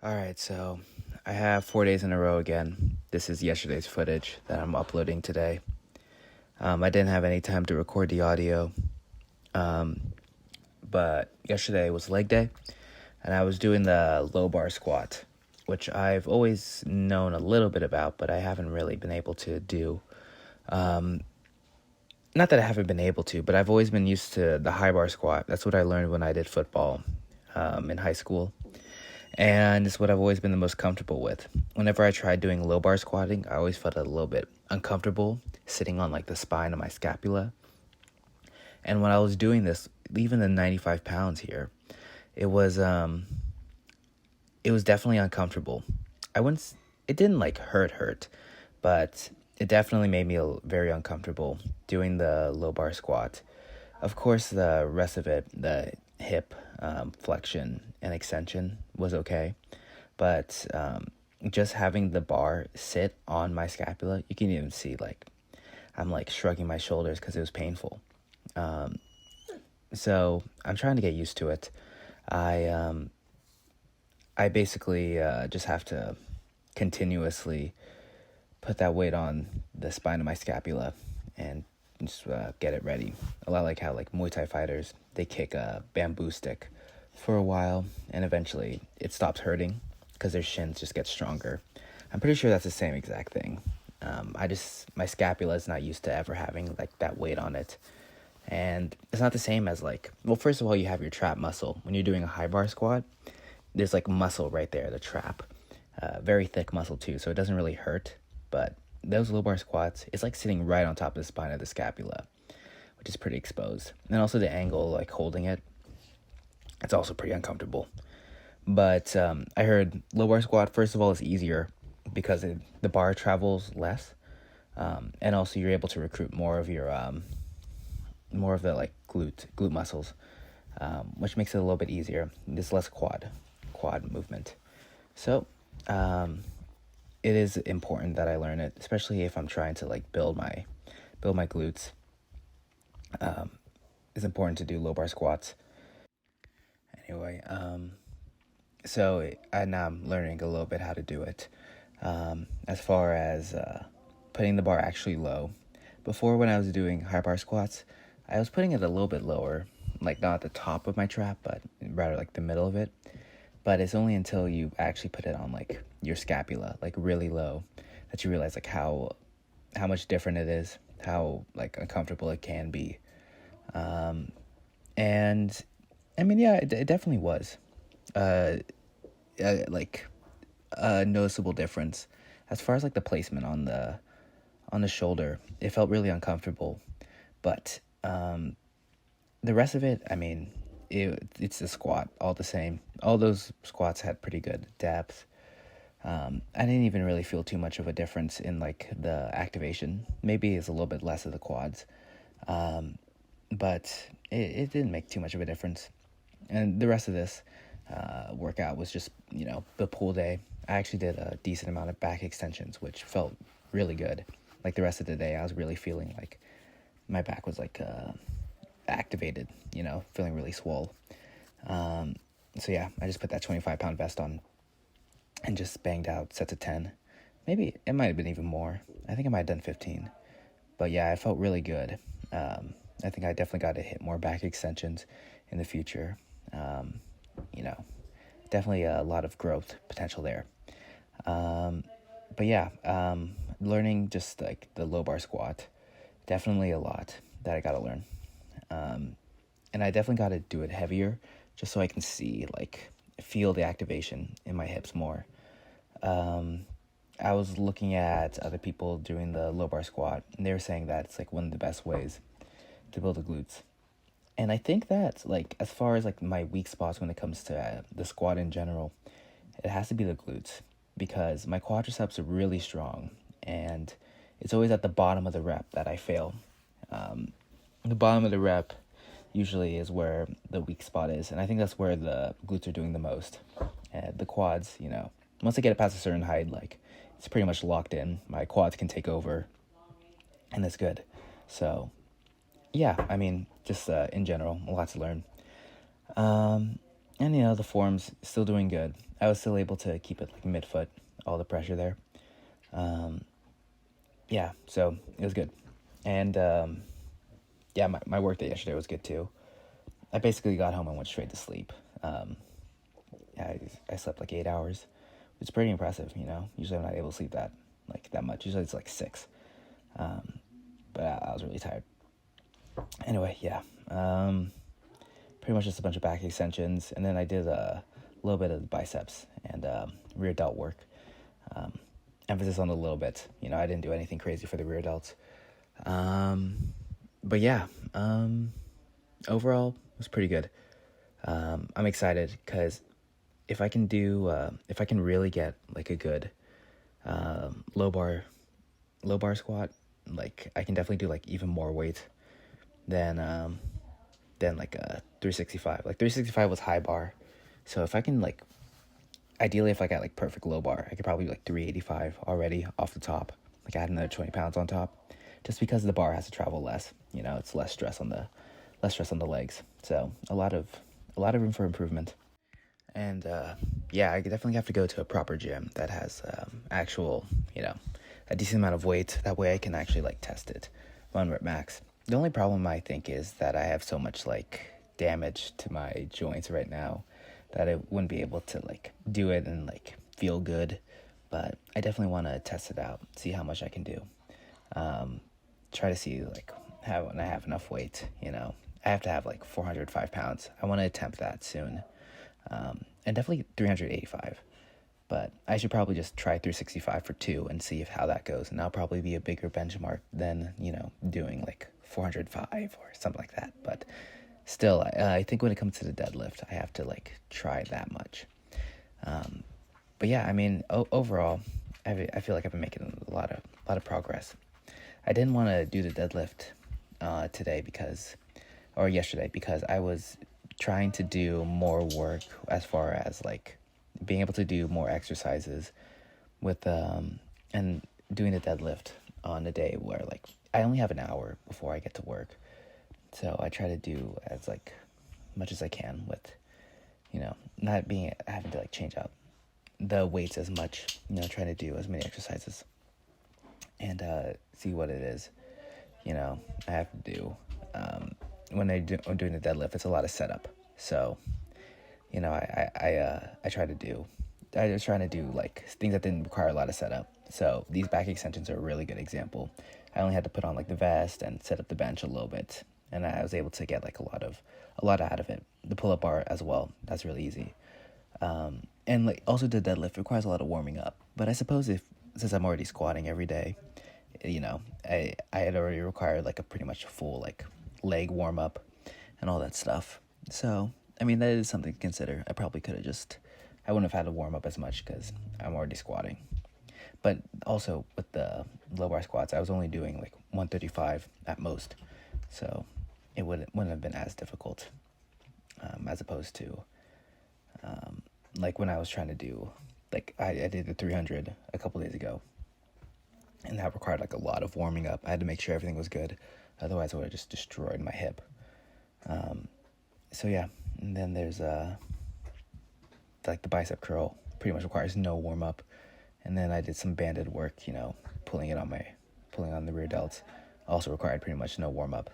All right, so I have 4 days in a row again. This is yesterday's footage that I'm uploading today. I didn't have any time to record the audio, but yesterday was leg day, and I was doing the low bar squat, which I've always known a little bit about, but I haven't really been able to do. Not that I haven't been able to, but I've always been used to the high bar squat. That's what I learned when I did football in high school. And it's what I've always been the most comfortable with. Whenever I tried doing low bar squatting, I always felt a little bit uncomfortable sitting on like the spine of my scapula. And when I was doing this, even the 95 pounds here, it was definitely uncomfortable. It didn't like hurt, but it definitely made me very uncomfortable doing the low bar squat. Of course, the rest of it, the hip flexion and extension was okay, but just having the bar sit on my scapula, you can even see like I'm like shrugging my shoulders because it was painful. So I'm trying to get used to it. I basically just have to continuously put that weight on the spine of my scapula and just get it ready. A lot like how like Muay Thai fighters, they kick a bamboo stick for a while and eventually it stops hurting because their shins just get stronger. I'm pretty sure that's the same exact thing. My scapula is not used to ever having like that weight on it. And it's not the same as like, well, first of all, you have your trap muscle. When you're doing a high bar squat, there's like muscle right there, the trap. Very thick muscle too, so it doesn't really hurt. But those low bar squats, it's like sitting right on top of the spine of the scapula, which is pretty exposed. And also the angle, like holding it, it's also pretty uncomfortable. But I heard low bar squat, first of all, is easier because the bar travels less. And also you're able to recruit more of the like glute muscles, which makes it a little bit easier. There's less quad movement. So it is important that I learn it, especially if I'm trying to like build my glutes. It's important to do low bar squats. Anyway, so now I'm learning a little bit how to do it. As far as putting the bar actually low. Before, when I was doing high bar squats, I was putting it a little bit lower, like not at the top of my trap, but rather like the middle of it. But it's only until you actually put it on like your scapula, like really low, that you realize like how much different it is, how like uncomfortable it can be. And I mean, yeah, it definitely was like a noticeable difference as far as like the placement on the shoulder. It felt really uncomfortable, but the rest of it, I mean, it's a squat all the same. All those squats had pretty good depth. I didn't even really feel too much of a difference in like the activation. Maybe it's a little bit less of the quads, but it didn't make too much of a difference. And the rest of this workout was just, the pool day. I actually did a decent amount of back extensions, which felt really good. Like the rest of the day, I was really feeling like my back was like activated, feeling really swole. So yeah, I just put that 25-pound vest on and just banged out sets of 10. Maybe it might have been even more. I think I might have done 15. But yeah, I felt really good. I think I definitely got to hit more back extensions in the future. Definitely a lot of growth potential there. But yeah, learning just like the low bar squat, definitely a lot that I got to learn. And I definitely got to do it heavier just so I can feel the activation in my hips more. I was looking at other people doing the low bar squat, and they were saying that it's like one of the best ways to build the glutes. And I think that like as far as like my weak spots when it comes to the squat in general, it has to be the glutes because my quadriceps are really strong, and it's always at the bottom of the rep that I fail. The bottom of the rep usually is where the weak spot is, and I think that's where the glutes are doing the most. The quads, once I get it past a certain height, like it's pretty much locked in. My quads can take over, and it's good. So, yeah, I mean, just in general, a lot to learn. And And the forms still doing good. I was still able to keep it like midfoot, all the pressure there. Yeah, so it was good. And yeah, my work day yesterday was good too. I basically got home and went straight to sleep. I slept like 8 hours. It's pretty impressive. Usually I'm not able to sleep that much. Usually it's like 6. But I was really tired. Anyway, yeah. Pretty much just a bunch of back extensions, and then I did a little bit of biceps and rear delt work. Emphasis on the little bit. I didn't do anything crazy for the rear delts. But yeah, overall, it was pretty good. I'm excited because if I can really get like a good low bar squat, like I can definitely do like even more weight than like a 365. Like 365 was high bar, so if I can like, ideally if I got like perfect low bar, I could probably do like 385 already off the top. Like add another 20 pounds on top, just because the bar has to travel less. It's less stress on the legs. So a lot of room for improvement. And yeah, I definitely have to go to a proper gym that has actual, a decent amount of weight. That way I can actually like test it 1 rep max. The only problem I think is that I have so much like damage to my joints right now that I wouldn't be able to like do it and like feel good. But I definitely want to test it out, see how much I can do. Try to see like when I have enough weight. I have to have like 405 pounds. I want to attempt that soon. And definitely 385. But I should probably just try 365 for 2 and see how that goes. And that'll probably be a bigger benchmark than, doing like 405 or something like that. But still, I think when it comes to the deadlift, I have to like try that much. But yeah, I mean, overall, I feel like I've been making a lot of progress. I didn't want to do the deadlift yesterday because I was trying to do more work as far as like being able to do more exercises with and doing the deadlift on a day where like I only have an hour before I get to work. So I try to do as like much as I can with not having to like change out the weights as much, trying to do as many exercises and see what it is I have to do. When I'm doing the deadlift, it's a lot of setup. So, I try to do. I was trying to do like things that didn't require a lot of setup. So these back extensions are a really good example. I only had to put on like the vest and set up the bench a little bit, and I was able to get like a lot out of it. The pull-up bar as well. That's really easy. And like also the deadlift requires a lot of warming up. But I suppose since I'm already squatting every day, I had already required like a pretty much full like leg warm up and all that stuff. So, I mean, that is something to consider. I probably could have I wouldn't have had to warm up as much because I'm already squatting. But also with the low bar squats, I was only doing like 135 at most. So it wouldn't have been as difficult as opposed to like when I was trying to do, like I did the 300 a couple days ago. And that required like a lot of warming up. I had to make sure everything was good. Otherwise, I would have just destroyed my hip. So yeah, and then there's like the bicep curl. Pretty much requires no warm up. And then I did some banded work, pulling on the rear delts. Also required pretty much no warm up.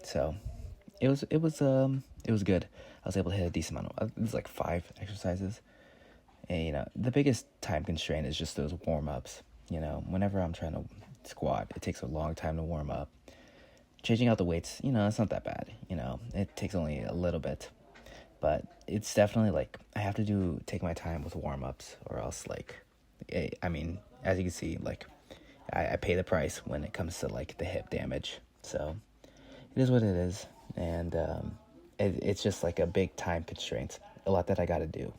So it was good. I was able to hit a decent amount of. It was like 5 exercises. And the biggest time constraint is just those warm ups. Whenever I'm trying to squat, it takes a long time to warm up. Changing out the weights, it's not that bad. It takes only a little bit. But it's definitely like I have to take my time with warm-ups or else like, I mean, as you can see, like I pay the price when it comes to like the hip damage. So it is what it is. And it's just like a big time constraint, a lot that I got to do.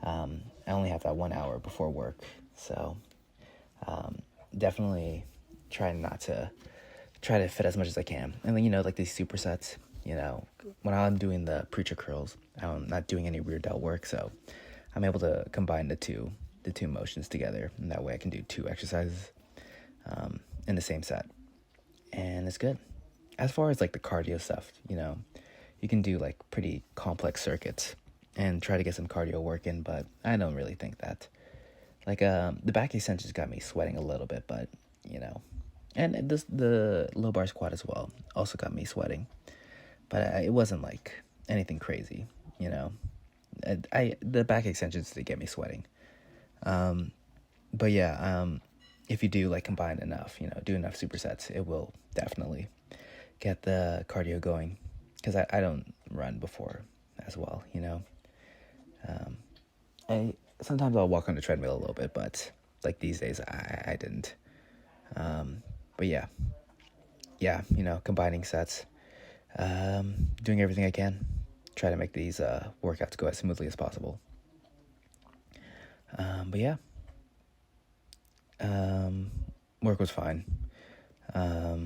I only have that 1 hour before work. So definitely try to fit as much as I can. And then, like these supersets, when I'm doing the preacher curls, I'm not doing any rear delt work. So I'm able to combine the two motions together. And that way I can do 2 exercises in the same set. And it's good. As far as like the cardio stuff, you can do like pretty complex circuits and try to get some cardio work in, but I don't really think that. Like, the back extensions got me sweating a little bit, but, you know. And the low bar squat as well also got me sweating. But it wasn't, like, anything crazy, you know. The back extensions did get me sweating. But yeah, if you do, like, combine enough, you know, do enough supersets, it will definitely get the cardio going. Because I don't run before as well, you know. Sometimes I'll walk on the treadmill a little bit, but like these days I didn't. But yeah, you know, combining sets, doing everything I can, try to make these workouts go as smoothly as possible. But yeah, work was fine. A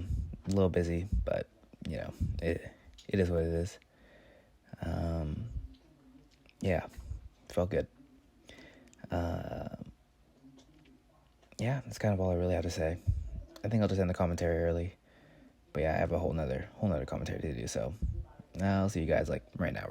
little busy, but you know, it is what it is. Yeah, felt good. Yeah, that's kind of all I really have to say. I think I'll just end the commentary early. But yeah, I have a whole nother commentary to do, so I'll see you guys like right now.